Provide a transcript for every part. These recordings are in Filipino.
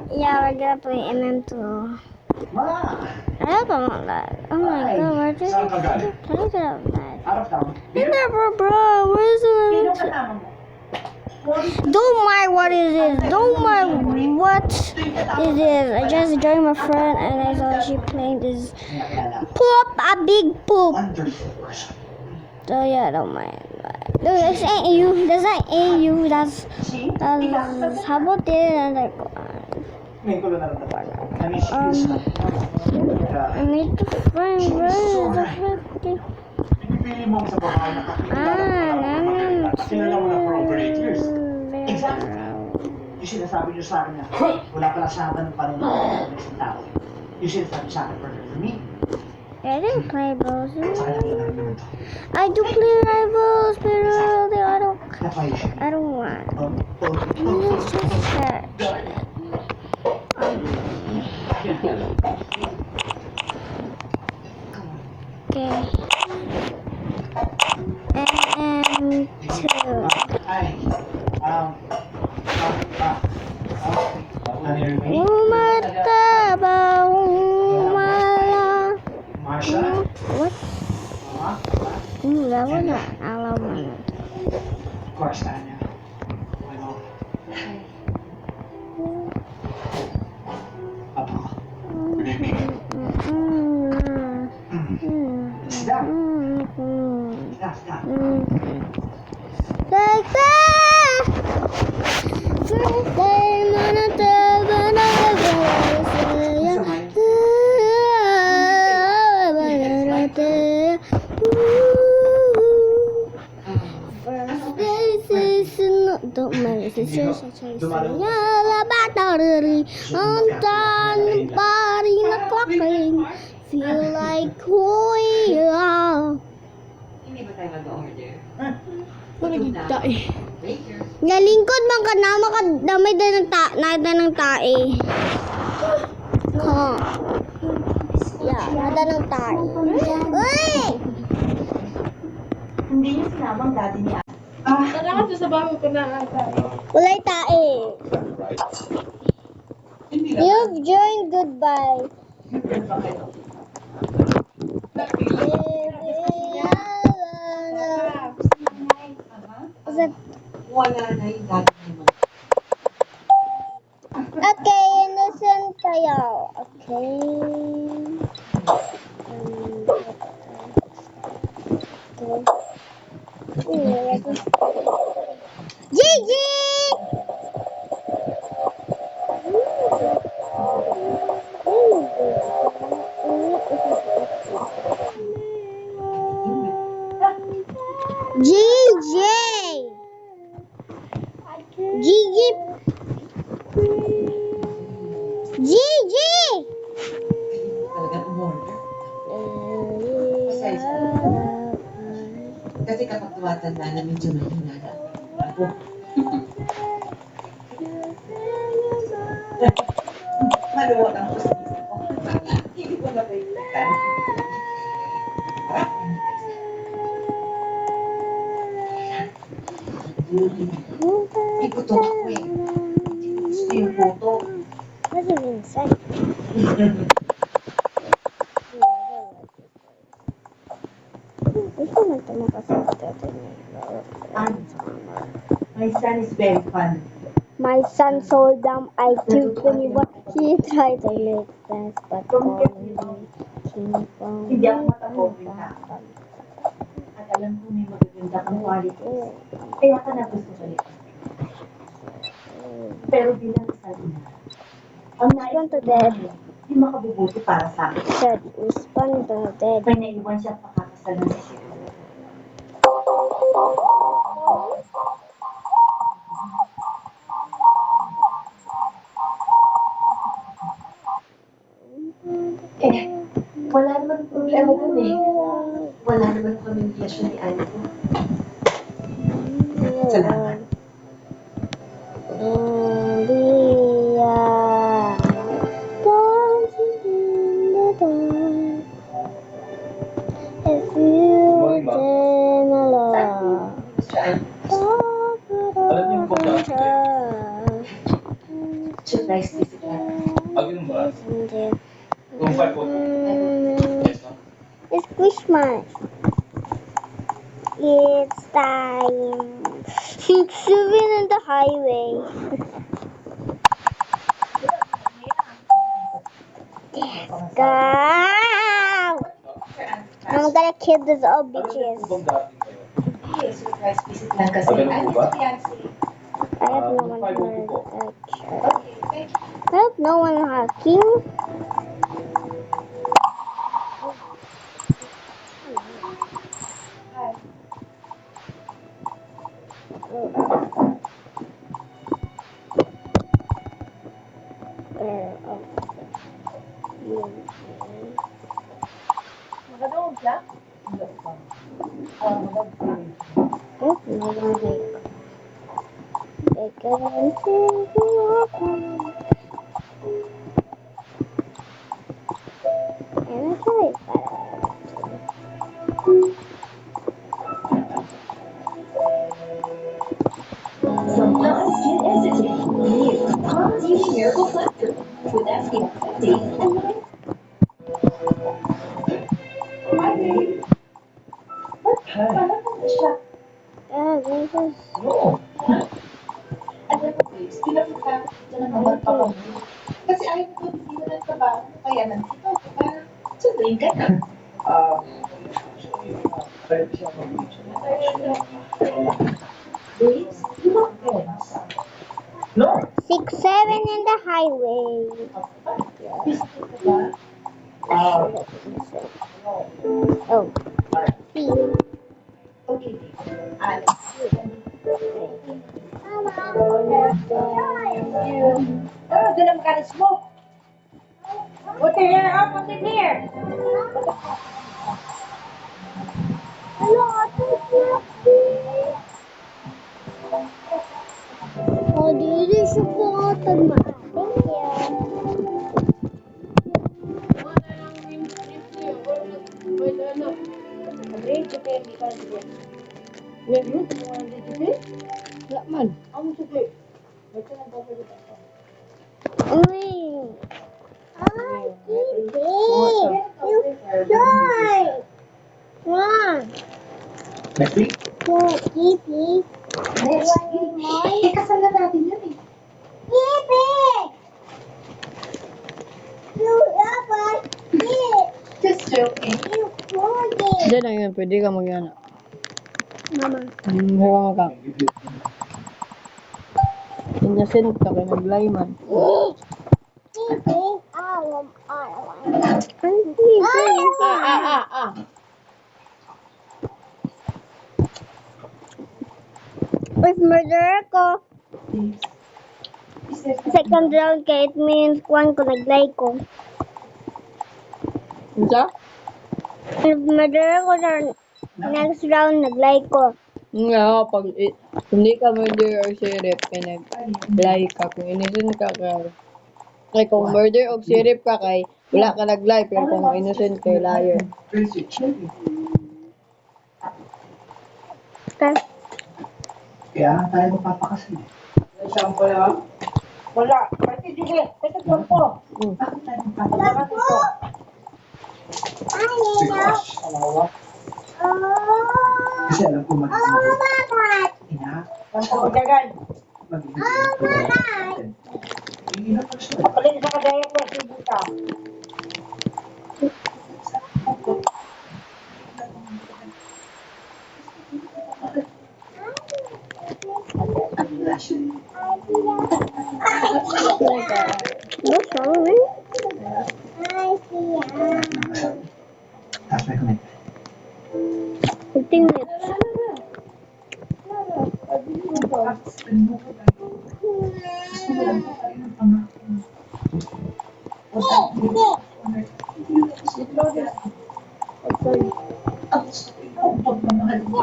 Yeah, we're gonna play MM2. I hope I'm not live. Oh my god, we're just gonna play that live. Hey there, bro, where's the... Don't mind what it is. Don't mind what it is. I just joined my friend and I saw she playing this poop, a big poop. So yeah, don't mind. No, this ain't you. This ain't you. That's how about this? And like, I need to find where is the freaking. Yung sinasabi niyo sa akin na wala pala sa akin ng panahon ng isang tao. Yung sinasabi sa akin for me. I didn't play Rivals. I do play Rivals, pero I don't want. Let's just search. Okay. MM2. Umataba, umala. What? That was not Alabama. Of course, Tanya. Good evening. Stop. Like that. First time on a tub and I don't mind if it's just a chase. Yeah, battery on time, body not clocking. Feel like we are. Hindi ba tayo mag-order? Nagigita eh. Nalingkod man ka na, makadamay na ng tae. Ha. Yeah, nada ng tae. Uy! Hindi niya sinamang dati niya. Tara ka sa bago ko na tayo. Walay tae. You've joined, goodbye. Wala na yung dati mo. Okay, innocent kayo. Okay. Gigi! GJ! Gigi! Gigi! Talagang umorder. Kasi kapag tumatanda na medyo mahina na. Ako. Maluwag ang pusinisip ko. Hindi ko na paipitan. Ikutok ako eh. Gusto yung photo. What does it even say? My son is very fun. My son sold them IQ 21. He tried to make sense, but calling me King Kong. Hindi ako matapogin ka. At alam ko may magaganda kang qualities. Kaya ka na gusto ko nito. Pero bilang isa ina, ang nais ko namin, yung makabubuti para sa akin. Said, respond to dead. May naiwan siya at pakakasal na siya. Wala naman problema dun eh. Wala naman pamilyasyon ni Ani ko. Salamat. Surprise visit lang. Ganun ba? Hindi. Kung 5 po. Yes, ma'am. It's Christmas. It's time. 6-7 on the highway. Go! I'm gonna kill these old Ano bitches. po bang dating kayo? Hindi, surprise visit lang kasi. Ganun po ba? Fiancé. I have no one 5 po. Okay, thank you. I have no one hacking. Hi. Nakadungog siya? Hindi pa. Oh, no one make. They can take you up. And I tried From Pond's Skin Institute, new Pond's Beauty Miracle Collector with SPF 50 and Hi, babe. Ba't parang ano siya? this is Oo. Ano ba, babes? Pinapunta ko ng mga kapag kasi ayaw ko hindi na ng trabaho. Kaya nandito ako para sunduin ka na. Kaya siya mag-video. Babes, you look good. No. 6-7 in the highway. Busy ka ba? Oh, see you. Okay, babe. Alex. Doon ang makanismoke. Put your hair up on the hair. Oh, dit is je foto, maar. Thank you. Wala lang yung review. Wala na. Drink, okay, hindi ka drink. Wala man. Ang suki. Ito na ba dito? Uy. Ay, Kitty. You joy. Run. Next week? Kitty. Next week. Eh, kasal na natin yun eh. Kitty. You love us. Just joking. You forget. Diyan lang yun. Pwede ka mag-yana. Mama. Hawa ka. Inyasin ka kay naglayman. Kitty. I If murder ko, Please. Is there second round ka, it means one ko nag-like ko. Isa? If murder ko sa next round, nag-like ko. Nga, pag hindi ka murder or sheriff, kay nag-lie ka. Kung innocent ka, kay kung murder o sheriff ka, kay wala ka nag-lie. Pero kung innocent kay liar. Okay. Kaya tayo magpapakasal. Wala. Pati sige. Pati po. Bakit tayo magpapakasal? Because, Kasi alam ko magiging ina. Pagdagan. Magiging Iinom pa siya. Kapalin sa kadaya ko si Buta. what's wrong with me? Tapos may comment. 15 minutes. Tapos, ano ko tayo? Gusto mo lang po kayo ng pangako. Ang gusto ko ikaw, pagmamahal mo.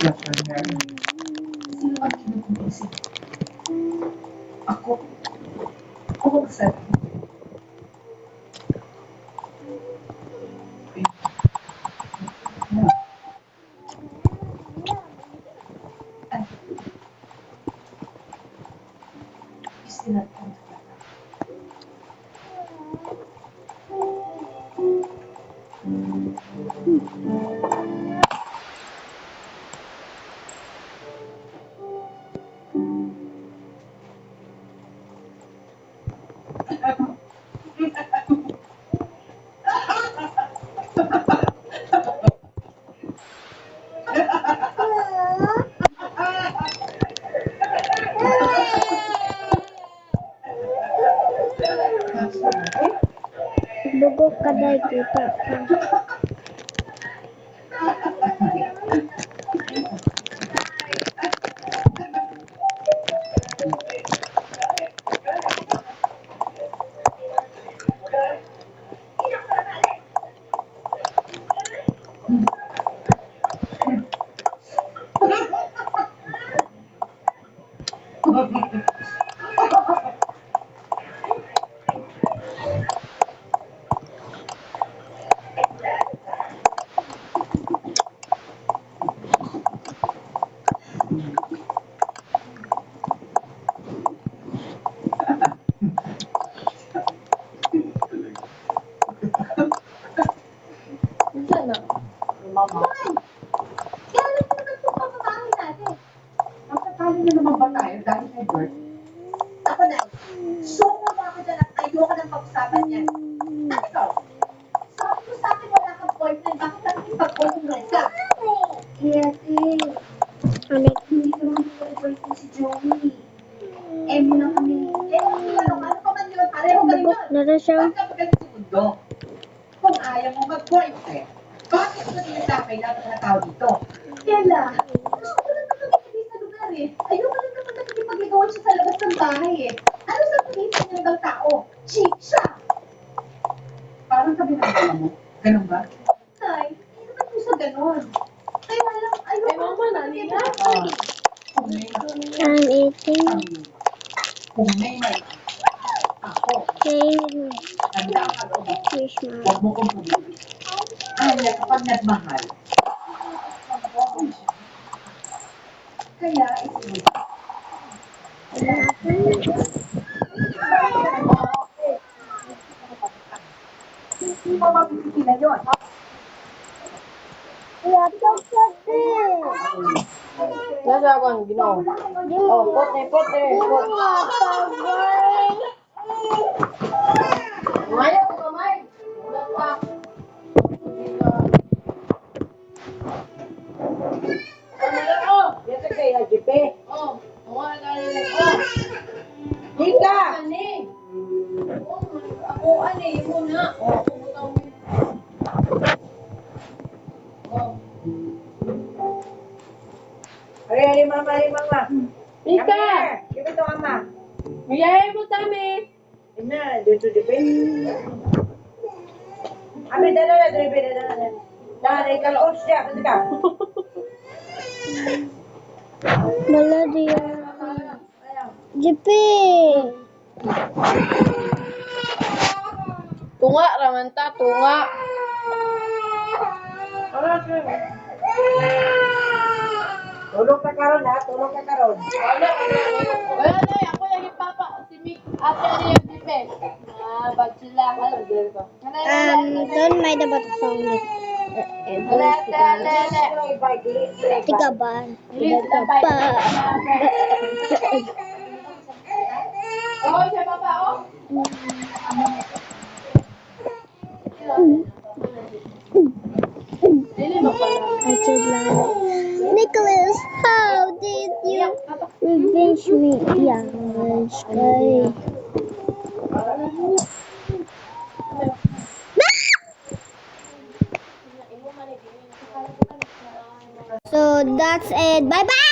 Dr. Mary, sino ang kinukumbinsi? Ako. Ako magsabi. Bugok ka dahil kita ka. Saan na? Mama. Kaya alam mo naman kung papabahin natin. Magtatalo na naman ba tayo dahil kay Bert? Ako na. Sumuba ako dyan at ayoko nang pag-usapan yan. At ikaw, sabi ko sa akin wala kang boyfriend, bakit nakikipag-congress ka? Ate, Ano? hindi ko naman boyfriend si Joey. Mo lang kami. Ano pa man yun? Pareho ka rin Bugok yun. na rin siya. Saan ka magaling sa mundo? Kung ayaw mo mag-boyfriend, bakit mo tinatapay lahat ng tao dito? Kela, gusto ko lang nakakibig sa lugar eh. Ayoko lang naman nakikipagligawan siya sa labas ng bahay eh. Ano sa tingin sa niya ibang tao? Chick siya! Parang sabi ng mama mo. Ganun ba? Tay, hindi naman po sa ganon. Kaya lang, ayoko Ay, mama, nani na? Kung may I'm eating. kung may ako, Saying tanda ka loob. fish man. Huwag mo kong pumili. Kaya kapag nagmahal, kaya isinunod. hindi mo mapipigilan yun. Nasa ako ang ginawa. Oh, pote. Ayaw ko kamay. Wala pa. Yan sa kaya, JP. Oh, wala ka rin. Oh, Hika! ako ano eh, muna. Oh, pumutaw mo. Oh. Ari, mama. Ika! Give it to mama. Mayayay mo tami. Ina, dito, JP. Ami, dala, JP. Dala, ikalaot siya. Kasi ka. Wala dia. JP. Tunga raman ta, tunga. Tulog ka karon ha, tulog ka karon. Wala na, ako yung ipapa. Si Mick, ate ano yung pipe. Bag sila. Ano, girl ko. Don't mind about the song. Tiga ba? Tiga ba? Oo, siya papa, oh. Dili mo pala. I said like, Nicholas, how did you revenge me? Yeah, sky. So that's it. Bye bye.